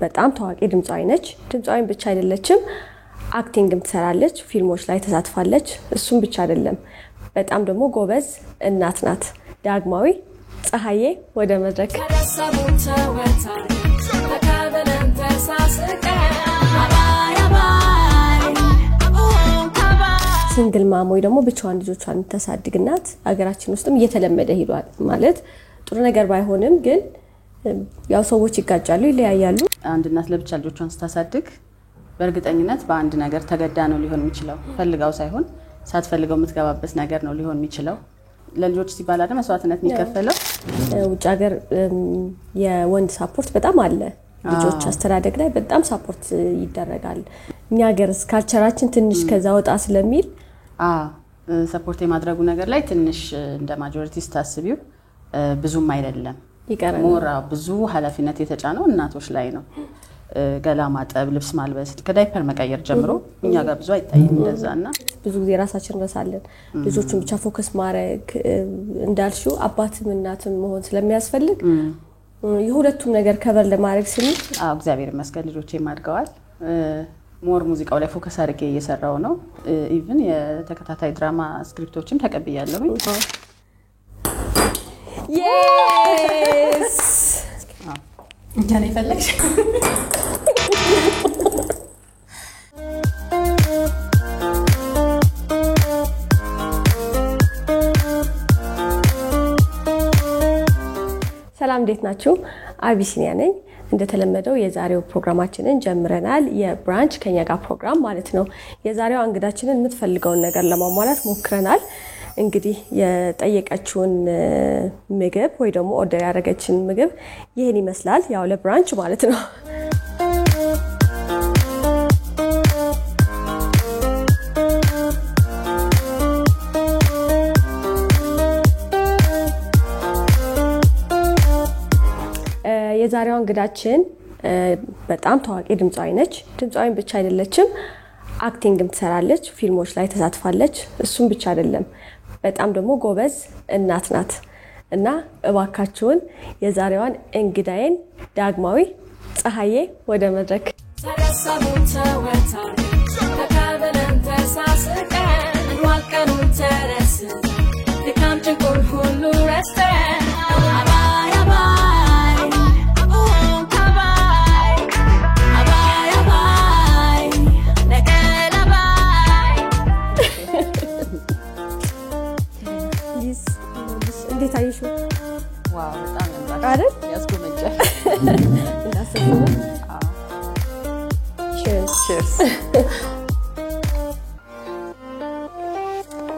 በጣም ታዋቂ ድምጻዊ ነች። ድምጻዊን ብቻ አይደለችም፣ አክቲንግም ትሰራለች፣ ፊልሞች ላይ ተሳትፋለች። እሱም ብቻ አይደለም፣ በጣም ደግሞ ጎበዝ እናት ናት። ዳግማዊ ፀሐዬ ወደ መድረክ። ሲንግል ማም ወይ ደግሞ ብቻዋን ልጆቿን ተሳድግ እናት አገራችን ውስጥም እየተለመደ ሄዷል። ማለት ጥሩ ነገር ባይሆንም ግን ያው ሰዎች ይጋጫሉ፣ ይለያያሉ። አንድ እናት ለብቻ ልጆቿን ስታሳድግ በእርግጠኝነት በአንድ ነገር ተገዳ ነው ሊሆን የሚችለው፣ ፈልጋው ሳይሆን ሳትፈልገው የምትገባበት ነገር ነው ሊሆን የሚችለው። ለልጆች ሲባል አይደል መስዋዕትነት የሚከፈለው። ውጭ ሀገር የወንድ ሳፖርት በጣም አለ። ልጆች አስተዳደግ ላይ በጣም ሳፖርት ይደረጋል። እኛ ሀገር ካልቸራችን ትንሽ ከዛ ወጣ ስለሚል ሰፖርት የማድረጉ ነገር ላይ ትንሽ እንደ ማጆሪቲ ስታስቢው ብዙም አይደለም። ሞራ ብዙ ኃላፊነት የተጫነው እናቶች ላይ ነው። ገላ ማጠብ፣ ልብስ ማልበስ፣ ከዳይፐር መቀየር ጀምሮ እኛ ጋር ብዙ አይታይም እንደዛና ብዙ ጊዜ ራሳችን ረሳለን። ልጆቹን ብቻ ፎከስ ማድረግ እንዳልሽው አባትም እናትም መሆን ስለሚያስፈልግ የሁለቱም ነገር ከበር ለማድረግ ስንል እግዚአብሔር ይመስገን ልጆቼም አድገዋል። ሞር ሙዚቃው ላይ ፎከስ አድርጌ እየሰራው ነው። ኢቭን የተከታታይ ድራማ ስክሪፕቶችም ተቀብያለሁ። yes እንጃኔ ፈለግሽ ሰላም እንዴት ናችሁ? አቢሲኒያ ነኝ። እንደተለመደው የዛሬው ፕሮግራማችንን ጀምረናል። የብራንች ከኛ ጋር ፕሮግራም ማለት ነው። የዛሬው እንግዳችንን የምትፈልገውን ነገር ለማሟላት ሞክረናል። እንግዲህ የጠየቀችውን ምግብ ወይ ደግሞ ኦርደር ያደረገችን ምግብ ይሄን ይመስላል። ያው ለብራንች ማለት ነው። የዛሬው እንግዳችን በጣም ታዋቂ ድምጻዊ ነች። ድምጻዊን ብቻ አይደለችም፣ አክቲንግም ትሰራለች፣ ፊልሞች ላይ ተሳትፋለች። እሱም ብቻ አይደለም፣ በጣም ደግሞ ጎበዝ እናት ናት። እና እባካችሁን የዛሬዋን እንግዳዬን ዳግማዊ ፀሐዬ ወደ መድረክ። እንዴት አይሹ? ዋው በጣም አይደል? ያስጎመጃል። እንዳሰብኩ ቺርስ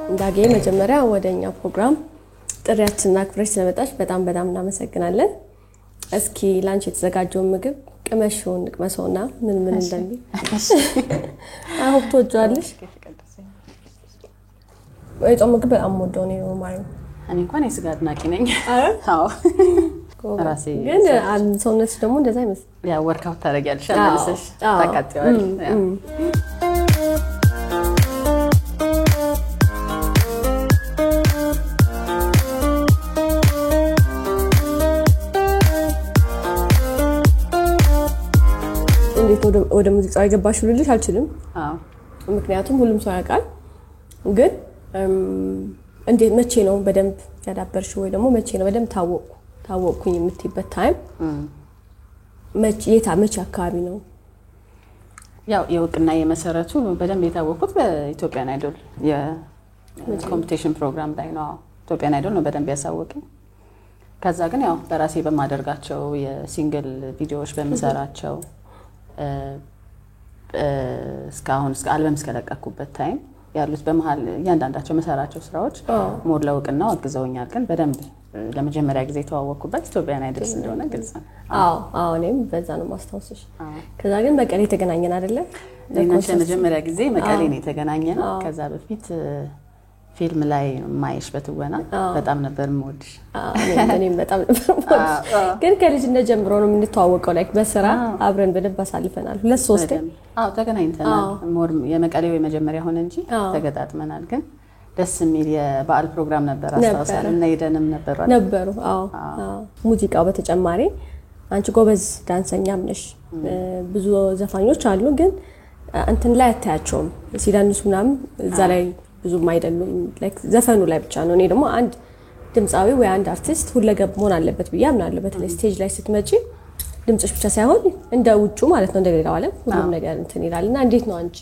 እንዳጌ መጀመሪያ ወደኛ ፕሮግራም ጥሪያችንን አክብረሽ ስለመጣሽ በጣም እናመሰግናለን። እስኪ ላንቺ የተዘጋጀው ምግብ ቅመሽውን ንቅመሰውና ምን እንደሚል አሁን ትወጃለሽ? ወይጦ ምግብ በጣም ወደው ነው ማለት እኔ እንኳን የስጋ አድናቂ ነኝ። አዎ ራሴ ግን ሰውነትሽ ደግሞ እንደዛ አይመስል ያ ወርካውት ታደርጊያለሽ አለልሰሽ ታቃጥያለሽ። እንዴት ወደ ሙዚቃው የገባሽው ልልሽ አልችልም። ምክንያቱም ሁሉም ሰው ያውቃል። ግን እንዴት መቼ ነው በደንብ ያዳበርሽው ወይ ደግሞ መቼ ነው በደንብ ታወቅኩኝ የምትይበት ታይም መቼ አካባቢ ነው? ያው የውቅና የመሰረቱ በደንብ የታወቁት በኢትዮጵያን አይዶል የኮምፒቲሽን ፕሮግራም ላይ ነው። ኢትዮጵያን አይዶል ነው በደንብ ያሳወቀኝ። ከዛ ግን ያው በራሴ በማደርጋቸው የሲንግል ቪዲዮዎች በመሰራቸው እስካሁን አልበም እስከለቀኩበት ታይም ያሉት በመሃል ያንዳንዳቸው መሰራቸው ስራዎች ሞር ለውቅናው አግዘውኛል። ግን በደንብ ለመጀመሪያ ጊዜ ተዋወቅኩበት ኢትዮጵያን አይዶል እንደሆነ ግልጽ ነው። አዎ እኔም በዛ ነው ማስታወስሽ። ከዛ ግን መቀሌ ተገናኘን አይደለ? ለመጀመሪያ ጊዜ መቀሌ ነው የተገናኘነው። ከዛ በፊት ፊልም ላይ ማይሽ በትወና በጣም ነበር የምወድሽ። እኔም በጣም ነበር የምወድሽ። ግን ከልጅነት ጀምሮ ነው የምንተዋወቀው። ላይክ በስራ አብረን በደንብ አሳልፈናል። 2-3 ተገናኝተናል። ሞር የመቀሌው የመጀመሪያ ሆነ እንጂ ተገጣጥመናል። ግን ደስ የሚል የበዓል ፕሮግራም ነበር አስተዋውሳለሁ። እና ሄደንም ነበሩ። ሙዚቃው በተጨማሪ አንቺ ጎበዝ ዳንሰኛም ነሽ ብዙ ዘፋኞች አሉ ግን እንትን ላይ አታያቸውም ሲዳንሱ ምናምን እዛ ላይ ብዙም አይደሉም ላይክ ዘፈኑ ላይ ብቻ ነው እኔ ደግሞ አንድ ድምጻዊ ወይ አንድ አርቲስት ሁለገብ መሆን አለበት ብዬ አምናለሁ በተለይ ስቴጅ ላይ ስትመጪ ድምጽሽ ብቻ ሳይሆን እንደ ውጩ ማለት ነው እንደሌላው ዓለም ሁሉም ነገር እንትን ይላልና እንዴት ነው አንቺ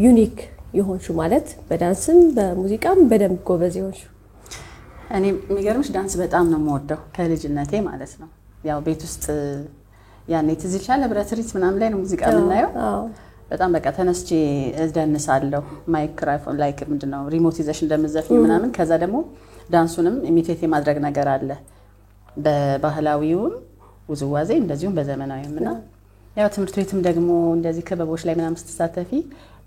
ዩኒክ የሆንሹ ማለት በዳንስም በሙዚቃም በደንብ ጎበዝ የሆንሹ እኔ የሚገርምሽ ዳንስ በጣም ነው የምወደው ከልጅነቴ ማለት ነው ያው ቤት ውስጥ ያኔ ትዝ ይልሻል ህብረትሪት ምናምን ላይ ነው ሙዚቃ የምናየው በጣም በቃ ተነስቼ እደንሳለሁ ማይክሮፎን ላይክ ምንድነው ሪሞት ይዘሽ እንደምዘፍኝ ምናምን ከዛ ደግሞ ዳንሱንም ኢሚቴት የማድረግ ነገር አለ በባህላዊውም ውዝዋዜ እንደዚሁም በዘመናዊውምና ያው ትምህርት ቤትም ደግሞ እንደዚህ ክበቦች ላይ ምናምን ስትሳተፊ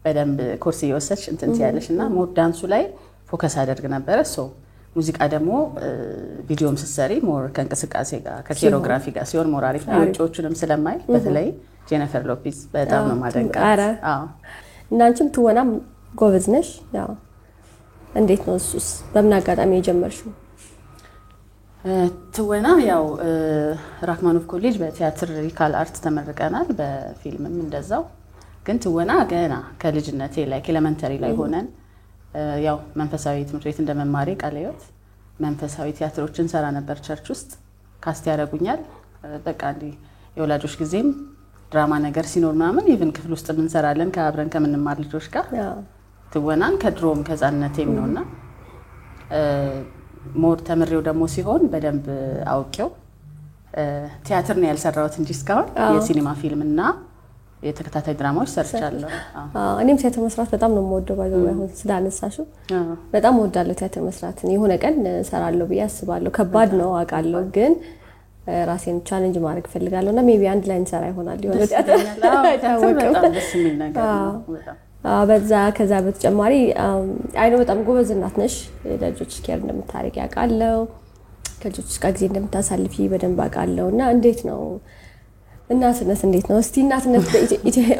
በደንብ ኮርስ እየወሰድሽ እንትን ትያለሽና ሞር ዳንሱ ላይ ፎከስ አደርግ ነበር ሶ ሙዚቃ ደግሞ ቪዲዮም ስትሰሪ ሞር ከእንቅስቃሴ ጋር ከኮሪዮግራፊ ጋር ሲሆን ሞር አሪፍ ነው ወጪዎቹንም ስለማይ በተለይ ጄኒፈር ሎፔዝ በጣም ነው ማደንቃት አዎ እናንቺም ትወናም ጎበዝ ነሽ ያው እንዴት ነው እሱስ በምን አጋጣሚ የጀመርሽው ትወና ያው ራክማኖቭ ኮሌጅ በቲያትሪካል አርት ተመርቀናል በፊልምም እንደዛው ግን ትወና ገና ከልጅነቴ ላይ ኤሌመንተሪ ላይ ሆነን ያው መንፈሳዊ ትምህርት ቤት እንደመማሬ ቃልዮት መንፈሳዊ ቲያትሮችን ሰራ ነበር ቸርች ውስጥ ካስት ያደርጉኛል በቃ እንዲ የወላጆች ጊዜም ድራማ ነገር ሲኖር ምናምን ኢቭን ክፍል ውስጥ ምን ሰራለን ከአብረን ከምንማር ልጆች ጋር ትወናን ከድሮም ከዛነቴም ነውና ሞር ተምሬው ደግሞ ሲሆን በደንብ አውቄው ቲያትር ነው ያልሰራሁት እንጂ እስካሁን የሲኒማ ፊልምና የተከታታይ ድራማዎች ሰርቻለሁ እኔም ቲያትር መስራት በጣም ነው የምወደው ባይዘው አሁን ስላነሳሹ በጣም እወዳለሁ ቲያትር መስራት የሆነ ቀን ሰራለሁ ብዬ አስባለሁ ከባድ ነው አውቃለሁ ግን ራሴን ቻሌንጅ ማድረግ ፈልጋለሁና ሜቢ አንድ ላይ እንሰራ ይሆናል ይሆነ ቲያትር በጣም ደስ የሚል ነገር ነው በጣም በዛ ከዛ በተጨማሪ አይኖ በጣም ጎበዝ እናት ነሽ ለልጆች ኬር እንደምታረጊ ያውቃለሁ ከልጆች ጋር ጊዜ እንደምታሳልፊ በደንብ አውቃለሁና እንዴት ነው እናትነት እንዴት ነው እስቲ እናትነት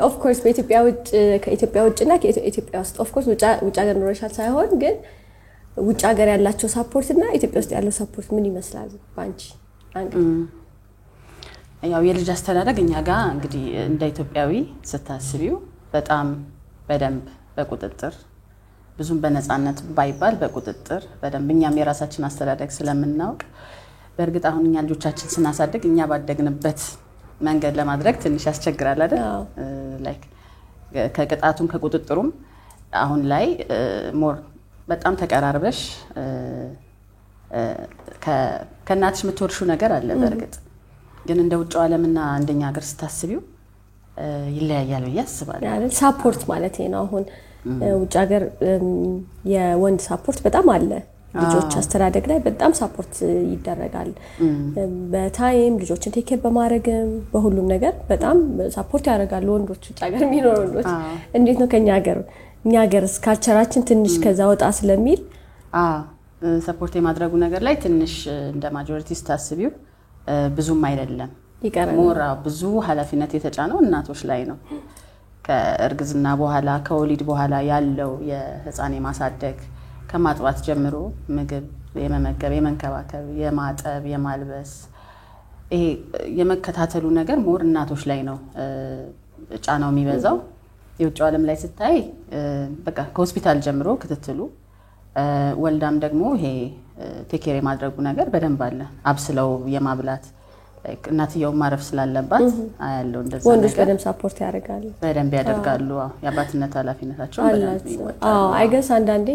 ኦፍ ኮርስ በኢትዮጵያ ውጭ ከኢትዮጵያ ውጭና ከኢትዮጵያ ውስጥ ኦፍ ኮርስ ውጭ ሀገር ኖረሻል ሳይሆን ግን ውጭ ሀገር ያላቸው ሰፖርት እና ኢትዮጵያ ውስጥ ያለው ሰፖርት ምን ይመስላል ባንቺ አንተ ያው የልጅ አስተዳደግ እኛ ጋር እንግዲህ እንደ ኢትዮጵያዊ ስታስቢው በጣም በደንብ በቁጥጥር ብዙም በነፃነት ባይባል በቁጥጥር በደንብ እኛም የራሳችን አስተዳደግ ስለምናውቅ በእርግጥ አሁን እኛ ልጆቻችን ስናሳድግ እኛ ባደግንበት መንገድ ለማድረግ ትንሽ ያስቸግራል አይደል ላይክ ከቅጣቱም ከቁጥጥሩም አሁን ላይ ሞር በጣም ተቀራርበሽ ከናትሽ ምትወርሹ ነገር አለ በእርግጥ ግን እንደ ውጭው ዓለምና እንደኛ ሀገር ስታስቢው ይለያያል ብዬ አስባለሁ አይደል ሰፖርት ማለት ነው አሁን ውጭ ሀገር የወንድ ሰፖርት በጣም አለ ልጆች አስተዳደግ ላይ በጣም ሰፖርት ይደረጋል በታይም ልጆችን ቴክ ኬር በማድረግም በሁሉም ነገር በጣም ሰፖርት ያደርጋሉ ወንዶች ውጭ ሀገር የሚኖሩ ወንዶች እንዴት ነው ከኛ ሀገርስ ካልቸራችን ትንሽ ከዛ ወጣ ስለሚል ሰፖርት የማድረጉ ነገር ላይ ትንሽ እንደ ማጆሪቲ ስታስቢው ብዙም አይደለም ሞራ ብዙ ኃላፊነት የተጫነው እናቶች ላይ ነው ከእርግዝና በኋላ ከወሊድ በኋላ ያለው የህፃን ማሳደግ ከማጥባት ጀምሮ ምግብ የመመገብ የመንከባከብ የማጠብ የማልበስ ይሄ የመከታተሉ ነገር ሞር እናቶች ላይ ነው ጫናው የሚበዛው የውጭ ዓለም ላይ ስታይ በቃ ከሆስፒታል ጀምሮ ክትትሉ ወልዳም ደግሞ ይሄ ቴክ ኬር የማድረጉ ነገር በደንብ አለ አብስለው የማብላት እናትየው ማረፍ ስላለባት አያለው እንደዛ ወንዶች በደንብ ሰፖርት ያደርጋሉ በደንብ ያደርጋሉ የአባትነት ኃላፊነታቸው በደንብ ይወጣሉ አይ ገስ አንዳንዴ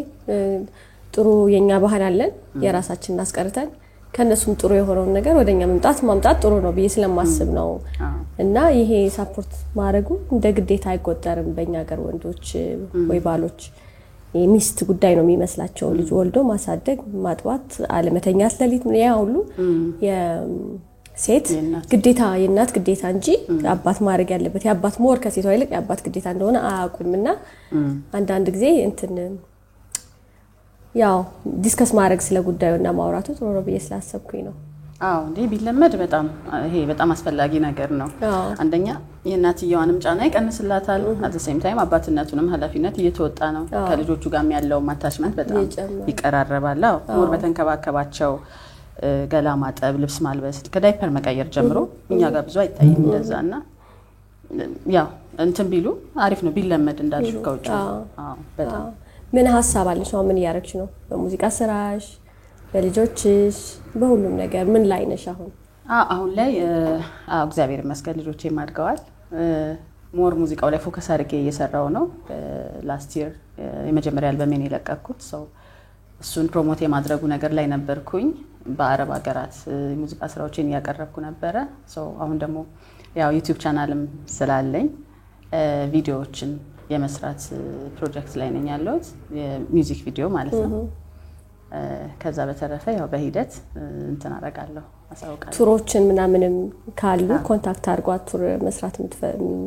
ጥሩ የኛ ባህል አለን የራሳችንን አስቀርተን ከነሱም ጥሩ የሆነው ነገር ወደኛ ማምጣት ጥሩ ነው ብዬ ስለማስብ ነው እና ይሄ ሰፖርት ማድረጉ እንደ ግዴታ አይቆጠርም በእኛ ሀገር ወንዶች ወይ ባሎች የሚስት ጉዳይ ነው የሚመስላቸው ልጅ ወልዶ ማሳደግ ማጥባት አለመተኛት ለሊት ያ ሁሉ ሴት ግዴታ የእናት ግዴታ እንጂ አባት ማድረግ ያለበት የአባት ሞር ከሴቷ ይልቅ የአባት ግዴታ እንደሆነ አያውቁምና አንዳንድ ጊዜ እንትን ያው ዲስከስ ማድረግ ስለ ጉዳዩና ማውራቱ ጥሩ ነው ብዬ ስላሰብኩኝ ነው እንዴ ቢለመድ በጣም ይሄ በጣም አስፈላጊ ነገር ነው አንደኛ የእናትየዋንም ጫና ይቀንስላታል at the same time አባትነቱንም ኃላፊነት እየተወጣ ነው ከልጆቹ ጋር ያለው አታችመንት በጣም ይቀራረባል ሞር በተንከባከባቸው ገላ ማጠብ፣ ልብስ ማልበስ ከዳይፐር መቀየር ጀምሮ እኛ ጋር ብዙ አይታይም እንደዛና ያው እንትን ቢሉ አሪፍ ነው ቢለመድ እንዳልሽ ከውጭ በጣም ምን ሐሳብ አለሽ አሁን ምን ያረክሽ ነው በሙዚቃ ስራሽ በልጆችሽ በሁሉም ነገር ምን ላይ ነሽ አሁን ላይ እግዚአብሔር ይመስገን ልጆቼ ማድገዋል ሞር ሙዚቃው ላይ ፎከስ አድርጌ እየሰራው ነው ላስት ይር የመጀመሪያ አልበሜን የለቀኩት ሰው እሱን ፕሮሞት የማድረጉ ነገር ላይ ነበርኩኝ በአረብ ሀገራት ሙዚቃ ስራዎችን ያቀርብኩ ነበር ሰው አሁን ደግሞ ያው ዩቲዩብ ቻናልም ስላለኝ ቪዲዮዎችን የመስራት ፕሮጀክት ላይ ነኝ ያለሁት የሚውዚክ ቪዲዮ ማለት ነው ከዛ በተረፈ ያው በሂደት እንትን አደርጋለሁ አሳውቃለሁ ቱሮችን ምናምንም ካሉ ኮንታክት አድርጓት ቱር መስራት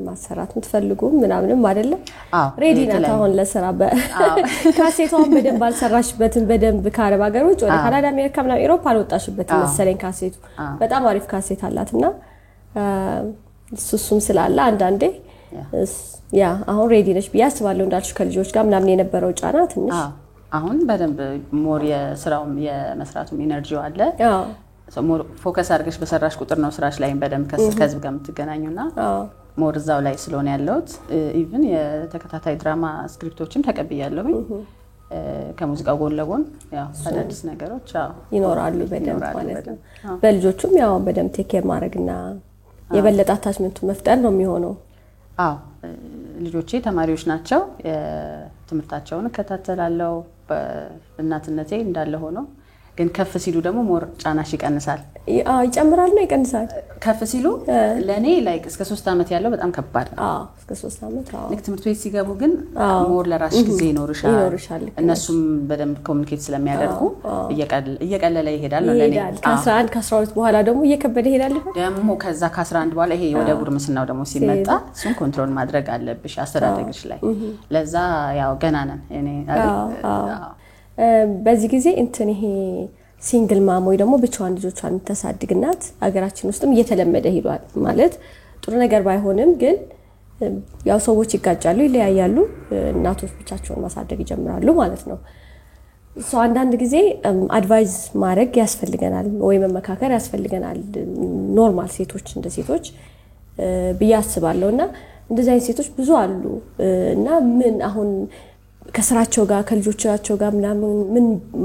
ማሰራት የምትፈልጉ ምናምንም አይደለም ሬዲ ናት አሁን ለስራ ካሴቷን በደንብ አልሰራሽበትም በደንብ ከአረብ ሀገር ውጭ ወደ ካናዳ አሜሪካ ምናምን አውሮፓ አልወጣሽበትም መሰለኝ ካሴቱ በጣም አሪፍ ካሴት አላትና እሱም ስላለ አንዳንዴ ያ አሁን ሬዲ ነሽ ቢያስባለሁ እንዳልሽ ከልጆች ጋር ምናምን የነበረው ጫና ትንሽ አሁን በደንብ ሞር የስራውም የመስራቱም ኢነርጂው አለ ሞር ፎከስ አድርገሽ በሰራሽ ቁጥር ነው ስራሽ ላይ በደንብ ከህዝብ ጋር የምትገናኙና ሞር እዛው ላይ ስለሆነ ያለውት ኢቭን የተከታታይ ድራማ ስክሪፕቶችም ተቀብያለሁ ከሙዚቃው ጎን ለጎን ያው አዳዲስ ነገሮች ይኖራሉ በደንብ ማለት ነው በልጆቹም ያው በደንብ ቴክ ኬር ማድረግና የበለጠ አታችመንቱ መፍጠር ነው የሚሆነው ልጆቼ ተማሪዎች ናቸው ትምህርታቸውን ከተተላለው በእናትነቴ እንዳለ ሆኖ ግን ከፍ ሲሉ ደግሞ ሞር ጫናሽ ይቀንሳል ይጨምራል ነው ይቀንሳል ከፍ ሲሉ ለኔ ላይክ እስከ 3 አመት ያለው በጣም ከባድ ነው እስከ 3 አመት ልክ ትምህርት ቤት ሲገቡ ግን ሞር ለራስሽ ጊዜ ይኖርሻል እነሱም በደንብ ኮሙኒኬት ስለሚያደርጉ እየቀለለ ይሄዳል ነው ለኔ ከ11 ከ12 በኋላ ደግሞ እየከበደ ይሄዳል ደግሞ ከዛ ከ11 በኋላ ይሄ ወደ ጉርምስናው ደግሞ ሲመጣ እሱን ኮንትሮል ማድረግ አለብሽ አስተዳደግሽ ላይ ለዛ ያው ገና ነን እኔ በዚህ ጊዜ እንትን ይሄ ሲንግል ማም ወይ ደግሞ ብቻዋን ልጆቿን ተሳድግናት አገራችን ውስጥም እየተለመደ ሄዷል ማለት ጥሩ ነገር ባይሆንም ግን ያው ሰዎች ይጋጫሉ ይለያያሉ እናቶች ብቻቸውን ማሳደግ ይጀምራሉ ማለት ነው ሶ አንዳንድ ጊዜ አድቫይስ ማድረግ ያስፈልገናል ወይ መመካከር ያስፈልገናል ኖርማል ሴቶች እንደ ሴቶች በያስባለውና እንደዚህ አይነት ሴቶች ብዙ አሉ እና ምን አሁን ከስራቸው ጋር ከልጆቻቸው ጋር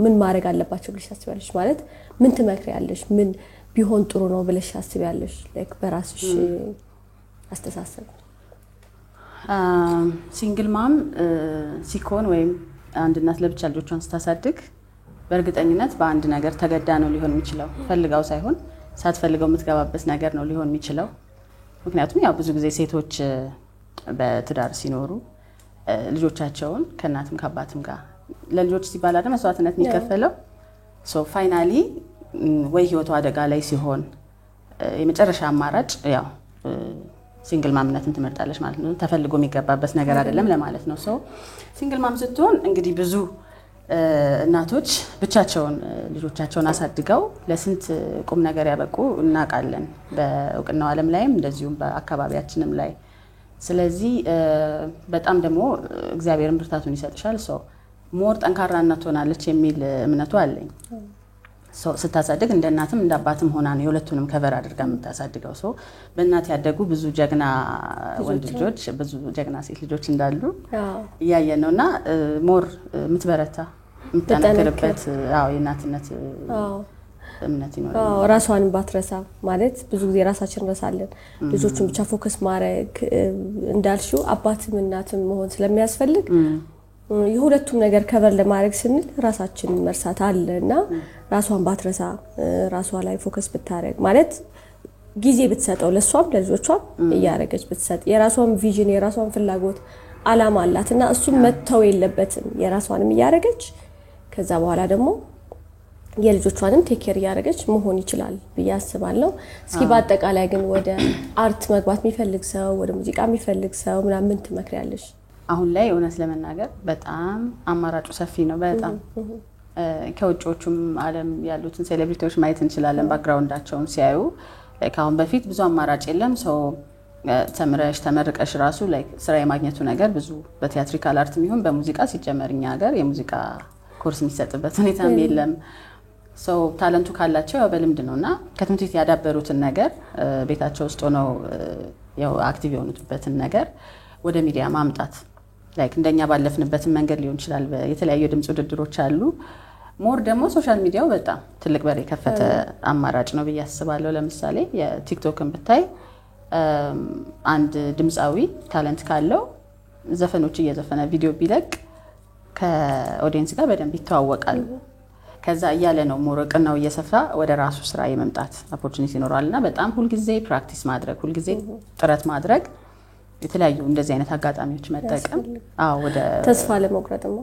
ምን ማድረግ አለባቸው ብለሽ ታስቢያለሽ ማለት ምን ትመክሪያለሽ ምን ቢሆን ጥሩ ነው ብለሽ ታስቢያለሽ ላይክ በራስሽ አስተሳሰብ ሲንግል ማም ሲኮን ወይም አንድ እናት ለብቻ ልጆቿን ስታሳድግ በእርግጠኝነት በአንድ ነገር ተገዳ ነው ሊሆን የሚችለው ፈልጋው ሳይሆን ሳትፈልገው የምትገባበት ነገር ነው ሊሆን የሚችለው ምክንያቱም ያው ብዙ ጊዜ ሴቶች በትዳር ሲኖሩ ልጆቻቸውን ከናትም ከአባትም ጋር ለልጆች ሲባል አይደል መስዋዕትነት የሚከፈለው ሶ ፋይናሊ ወይ ህይወቱ አደጋ ላይ ሲሆን የመጨረሻ አማራጭ ያው ሲንግል ማምነትን ትመርጣለሽ ማለት ነው ተፈልጎ የሚገባበት ነገር አይደለም ለማለት ነው ሶ ሲንግል ማም ስትሆን እንግዲህ ብዙ እናቶች ብቻቸውን ልጆቻቸውን አሳድገው ለስንት ቁም ነገር ያበቁ እናቃለን በእውቅናው ዓለም ላይም እንደዚሁም በአካባቢያችንም ላይ ስለዚህ በጣም ደግሞ እግዚአብሔርን ብርታቱን ይሰጥሻል ሶ ሞር ጠንካራ እናት ሆናለች የሚል እምነቱ አለኝ ሶ ስታሳድግ እንደ እናትም እንደ አባትም ሆና ነው የሁለቱንም ከቨር አድርጋ የምታሳድገው ሶ በእናት ያደጉ ብዙ ጀግና ወንድ ልጆች ብዙ ጀግና ሴት ልጆች እንዳሉ ያያየን ነውና ሞር ምትበረታ ምትጠነክርበት የእናትነት እምነት ይኖራል ራሷን ባትረሳ ማለት ብዙ ጊዜ ራሳችን ረሳለን ልጆቹን ብቻ ፎከስ ማድረግ እንዳልሽው አባትም እናትም መሆን ስለሚያስፈልግ የሁለቱም ነገር ከቨር ለማድረግ ስንል ራሳችን መርሳት አለና ራሷን ባትረሳ ራሷ ላይ ፎከስ ብታረግ ማለት ጊዜ ብትሰጠው ለሷም ለልጆቿም እያረገች ብትሰጥ የራሷን ቪዥን የራሷን ፍላጎት አላማ አላትና እሱም መተው የለበትም የራሷንም እያረገች ከዛ በኋላ ደግሞ የልጆቿንም ቴክ ኬር ያደርገች መሆን ይችላል በያስባለሁ እስኪ በአጠቃላይ ግን ወደ አርት መግባት የሚፈልግ ሰው ወደ ሙዚቃ የሚፈልግ ሰው ምናምን ትመክሪያለሽ አሁን ላይ እውነት ለመናገር በጣም አማራጩ ሰፊ ነው በጣም ከውጭዎቹም ዓለም ያሉትን ሴሌብሪቲዎች ማየት እንችላለን ባክግራውንዳቸውን ሲያዩ ካሁን በፊት ብዙ አማራጭ የለም ሰው ተመርቀሽ ራሱ ላይ ስራ የማግኘቱ ነገር ብዙ በቲያትሪካል አርት የሚሆን በሙዚቃ ሲጀመርኛ ሀገር የሙዚቃ ኮርስ የሚሰጥበት ሁኔታም የለም ሰው ታለንቱ ካላቸው ያው በልምድ ነውና ከትምህርት ቤት ያዳበሩትን ነገር ቤታቸው ውስጥ ሆነው ያው አክቲቭ የሆኑበትን ነገር ወደ ሚዲያ ማምጣት ላይክ እንደኛ ባለፍንበትን መንገድ ሊሆን ይችላል። የተለያዩ ድምጽ ውድድሮች አሉ። ሞር ደግሞ ሶሻል ሚዲያው በጣም ትልቅ በር የከፈተ አማራጭ ነው ብዬ አስባለሁ። ለምሳሌ የቲክቶክን ብታይ አንድ ድምጻዊ ታለንት ካለው ዘፈኖች እየዘፈነ ቪዲዮ ቢለቅ ከኦዲየንስ ጋር በደንብ ይተዋወቃል። ከዛ እያለ ነው ሞረቅናው እየሰፋ ወደ ራሱ ስራ የመምጣት ኦፖርቹኒቲ ይኖራልና በጣም ሁልጊዜ ፕራክቲስ ማድረግ ሁልጊዜ ጥረት ማድረግ የተለያዩ እንደዚህ አይነት አጋጣሚዎች መጠቀም ወደ ተስፋ ለመቁረጥ ነው።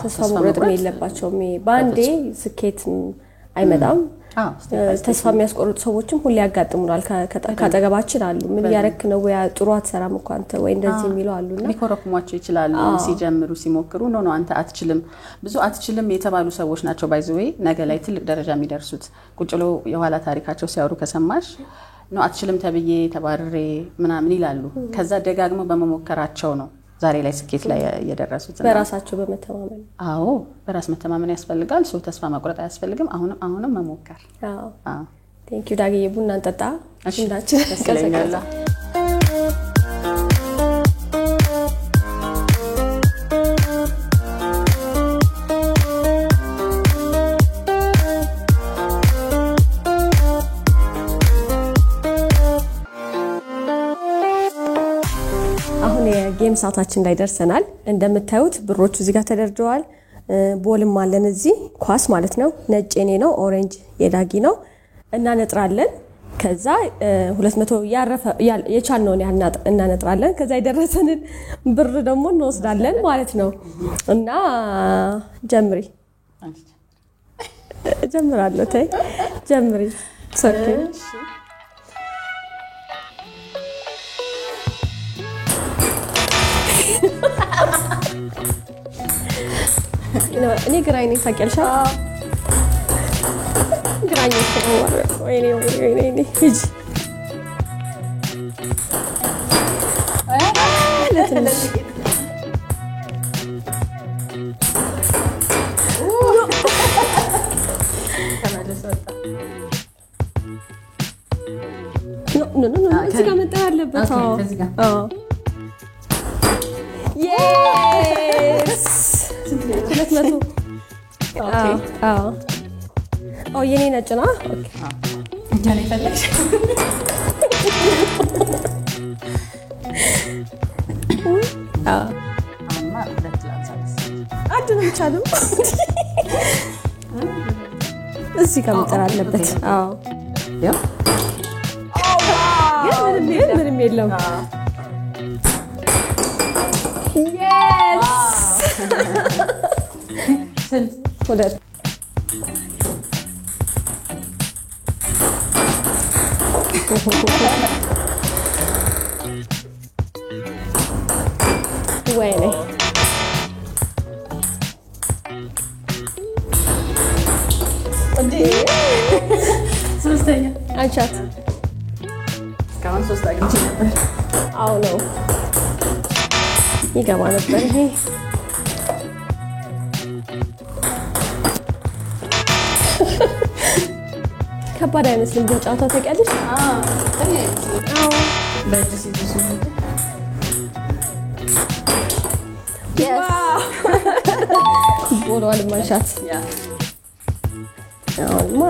ተስፋ መቁረጥ የለባቸውም። በአንዴ ስኬት አይመጣም። ተስፋ የሚያስቆርጡ ሰዎችም ሁሌ ያጋጥሙናል። ካጠገባችን አሉ። ምን ያረክ ነው ወይ ጥሩ አትሰራም እንኳን አንተ ወይ እንደዚህ የሚሉ አሉና ሊኮረኩሟቸው ይችላሉ። ሲጀምሩ ሲሞክሩ ነው አንተ አትችልም ብዙ አትችልም የተባሉ ሰዎች ናቸው ባይዘዌ ነገ ላይ ትልቅ ደረጃ የሚደርሱት። ቁጭሎ የኋላ ታሪካቸው ሲያወሩ ከሰማሽ ነው አትችልም ተብዬ ተባረሬ ምናምን ይላሉ። ከዛ ደጋግሞ በመሞከራቸው ነው ዛሬ ላይ ስኬት ላይ የደረሱት። በራሳቸው በመተማመን በራስ መተማመን ያስፈልጋል። ሰው ተስፋ መቁረጥ አያስፈልግም። አሁንም መሞከር። ቴንክ ዩ ዳግዬ። ቡና እንጠጣ። እንዳችን ከሰከሰ ጌም ሰዓታችን ላይ ደርሰናል። እንደምታዩት ብሮቹ እዚህ ጋር ተደርድረዋል። ቦልም አለን እዚህ ኳስ ማለት ነው። ነጭ የኔ ነው፣ ኦሬንጅ የዳጊ ነው። እናነጥራለን። ከዛ 200 የቻልነውን እናነጥራለን። ከዛ የደረሰንን ብር ደግሞ እንወስዳለን ማለት ነው። እና ጀምሪ ጀምራለሁ። ተይ ጀምሪ ሶኬ እኔ ግራኝ ነኝ ታውቂያለሽ? ግራኝ ነው። ወይኔ ሂጂ ለትንሽ እዚህ ጋር መጣ ያለበት Yes! 200. የኔ ነጭ ነው። እንጀራ ይፈልግሽ አድንም ይቻላል። እዚህ ጋር መጠር አለበት። ምንም የለም። Yes! ሁለት ወይኔ ሶስተኛ አንቻት እስካሁን 3 አግኝቼ ነበር። ነው ይገባ ነበር ይሄ ከባድ አይመስልም። ግን ጫታው ታውቂያለሽ? በእጅ ሲይዙ ቦሏል ማንሻት አሁንማ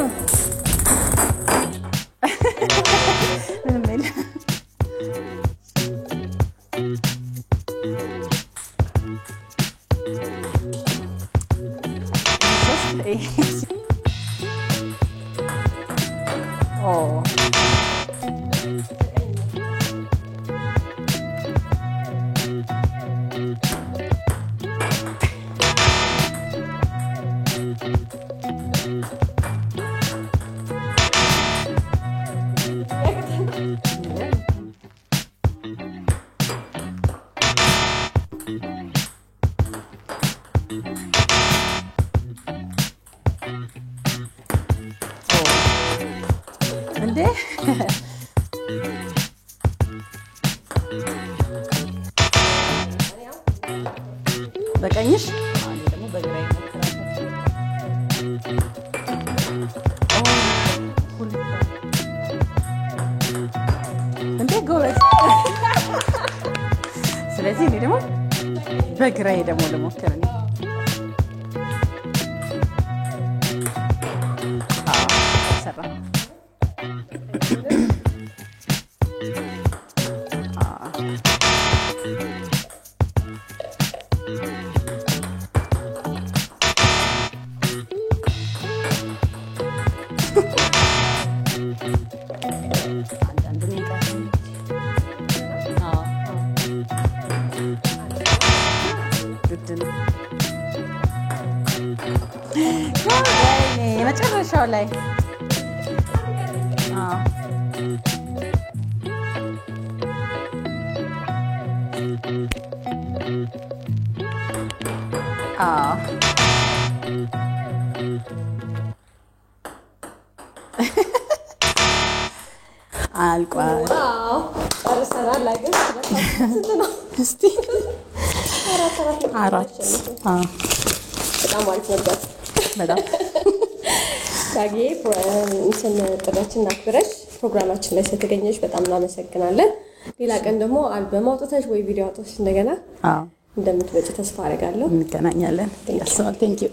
በቀኝሽ አንዴ ደግሞ በግራዬ ሞክራለሁ። ስለዚህ እኔ ደግሞ በግራዬ ደግሞ ልሞክር እኔ ሰራ የመጨረሻው ላይ አልቋል። ጨርሰናል። ላይ ግን ስንት ነው? እስቲ አራት በጣም አሪፍ ነበር። በጣም ዳጊ ጥሪያችንን አክብረሽ ፕሮግራማችን ላይ ስለተገኘሽ በጣም እናመሰግናለን። ሌላ ቀን ደግሞ አልበም አውጥተሽ ወይ ቪዲዮ አውጥተሽ እንደገና እንደምትመጪ ተስፋ አደርጋለሁ። እንገናኛለን። ቴንክ ዩ